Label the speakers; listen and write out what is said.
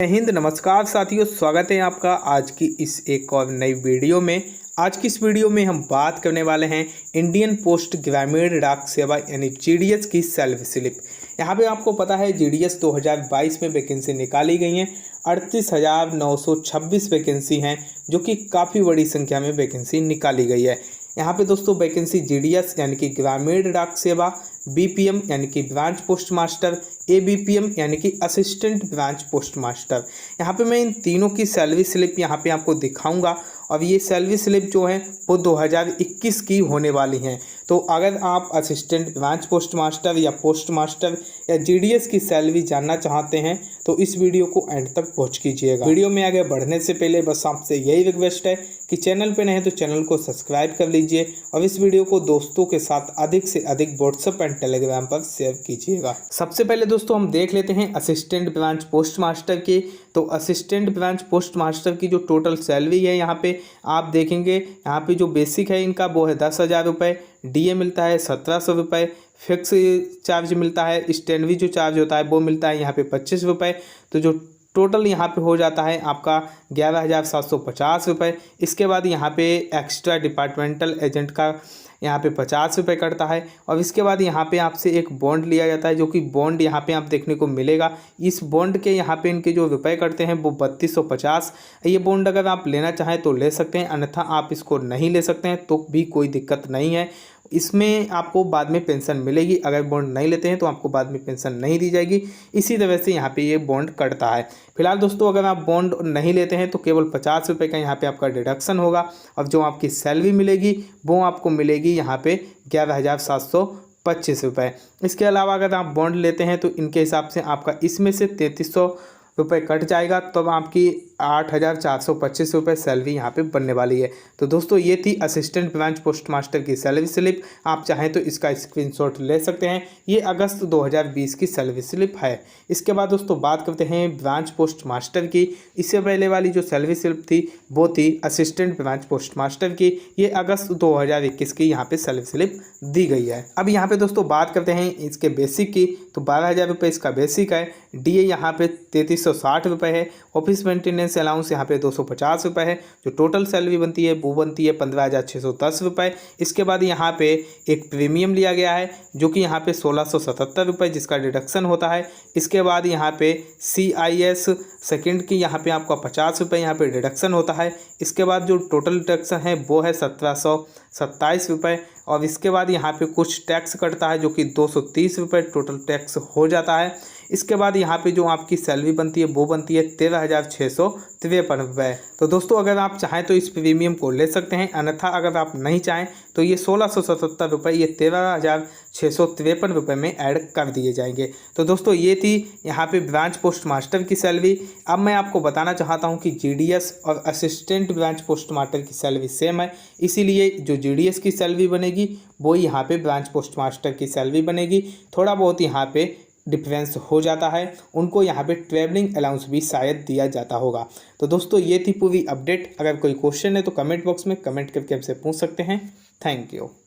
Speaker 1: जय हिंद। नमस्कार साथियों, स्वागत है आपका आज की इस एक और नई वीडियो में। आज की इस वीडियो में हम बात करने वाले हैं इंडियन पोस्ट ग्रामीण डाक सेवा यानी जीडीएस की सेल्फ स्लिप। यहाँ पे आपको पता है जीडीएस 2022 में वैकेंसी निकाली गई हैं। 38,926 वैकेंसी हैं, जो कि काफ़ी बड़ी संख्या में वैकेंसी निकाली गई है। यहाँ पे दोस्तों वैकेंसी जीडीएस यानी कि ग्रामीण डाक सेवा, बीपीएम यानी कि ब्रांच पोस्ट मास्टर, एबीपीएम यानी कि असिस्टेंट ब्रांच पोस्ट मास्टर। यहाँ पे मैं इन तीनों की सैलरी स्लिप यहाँ पे आपको दिखाऊंगा और ये सैलरी स्लिप जो है वो 2021 की होने वाली हैं। तो अगर आप असिस्टेंट ब्रांच पोस्ट मास्टर या पोस्ट मास्टर या जीडीएस की सैलरी जानना चाहते हैं तो इस वीडियो को एंड तक वॉच कीजिएगा। वीडियो में आगे बढ़ने से पहले बस आपसे यही रिक्वेस्ट है कि चैनल पे नए हैं तो चैनल को सब्सक्राइब कर लीजिए और इस वीडियो को दोस्तों के साथ अधिक से अधिक व्हाट्सएप एंड टेलीग्राम पर शेयर कीजिएगा। सबसे पहले दोस्तों हम देख लेते हैं असिस्टेंट ब्रांच पोस्ट मास्टर की। तो असिस्टेंट ब्रांच पोस्ट मास्टर की जो टोटल सैलरी है यहाँ पे आप देखेंगे, यहाँ पे जो बेसिक है इनका वो है 10,000 रुपये, डीए मिलता है 1,700 रुपये, फिक्स चार्ज मिलता है, स्टैंडवी जो चार्ज होता है वो मिलता है यहाँ पे 25 रुपये। तो जो टोटल यहाँ पे हो जाता है आपका 11,750 रुपये। इसके बाद यहाँ पे एक्स्ट्रा डिपार्टमेंटल एजेंट का यहाँ पे 50 रुपये कटता है और इसके बाद यहाँ पे आपसे एक बॉन्ड लिया जाता है, जो कि बॉन्ड यहाँ पे आप देखने को मिलेगा। इस बॉन्ड के यहाँ पे इनके जो रुपए कटते हैं वो 3250। ये बॉन्ड अगर आप लेना चाहें तो ले सकते हैं, अन्यथा आप इसको नहीं ले सकते हैं तो भी कोई दिक्कत नहीं है। इसमें आपको बाद में पेंशन मिलेगी, अगर बॉन्ड नहीं लेते हैं तो आपको बाद में पेंशन नहीं दी जाएगी। इसी तरह से यहाँ पे ये बॉन्ड कटता है। फिलहाल दोस्तों अगर आप बॉन्ड नहीं लेते हैं तो केवल 50 रुपये का यहाँ पे आपका डिडक्शन होगा और जो आपकी सैलरी मिलेगी वो आपको मिलेगी यहाँ पे 11,725 रुपये। इसके अलावा अगर आप बॉन्ड लेते हैं तो इनके हिसाब से आपका इसमें से 3,300 रुपये कट जाएगा, तब आपकी 8,425 रुपये सैलरी यहाँ पे बनने वाली है। तो दोस्तों ये थी असिस्टेंट ब्रांच पोस्ट मास्टर की सैलरी स्लिप। आप चाहें तो इसका स्क्रीनशॉट ले सकते हैं। ये अगस्त 2020 की सैलरी स्लिप है। इसके बाद दोस्तों बात करते हैं ब्रांच पोस्ट मास्टर की। इससे पहले वाली जो सैलरी स्लिप थी वो थी असिस्टेंट ब्रांच पोस्ट मास्टर की। ये अगस्त 2021 की यहाँ पे सैलरी स्लिप दी गई है। अब यहाँ पे दोस्तों बात करते हैं इसके बेसिक की। तो 12,000 रुपये इसका बेसिक है, डीए यहाँ पे 3,360 रुपये है, ऑफिस मेंटेनेंस अलाउंस यहाँ पे 250 रुपये है। जो टोटल सैलरी बनती है वो बनती है 15,610 रुपये। इसके बाद यहाँ पे एक प्रीमियम लिया गया है जो कि यहाँ पे 1,677 रुपये जिसका डिडक्शन होता है। इसके बाद यहाँ पे CIS सेकंड की यहाँ पे आपका 50 रुपये यहाँ पे डिडक्शन होता है। इसके बाद जो टोटल डिडक्शन है वो है 1,727 रुपये और इसके बाद यहाँ पे कुछ टैक्स कटता है जो कि 230 रुपये टोटल टैक्स हो जाता है। इसके बाद यहाँ पे जो आपकी सैलरी बनती है वो बनती है 13,653 रुपये। तो दोस्तों अगर आप चाहें तो इस प्रीमियम को ले सकते हैं, अन्यथा अगर आप नहीं चाहें तो ये 1,677 रुपये ये 13,653 रुपये में ऐड कर दिए जाएंगे। तो दोस्तों ये थी यहाँ पे ब्रांच पोस्ट मास्टर की सैलरी। अब मैं आपको बताना चाहता हूँ कि जीडीएस और असिस्टेंट ब्रांच पोस्ट मास्टर की सैलरी सेम है, इसीलिए जो जीडीएस की सैलरी बनेगी वो यहाँ पे ब्रांच पोस्ट मास्टर की सैलरी बनेगी। थोड़ा बहुत यहाँ पे डिफरेंस हो जाता है, उनको यहाँ पे ट्रैवलिंग अलाउंस भी शायद दिया जाता होगा। तो दोस्तों ये थी पूरी अपडेट। अगर कोई क्वेश्चन है तो कमेंट बॉक्स में कमेंट करके हमसे पूछ सकते हैं। Thank you.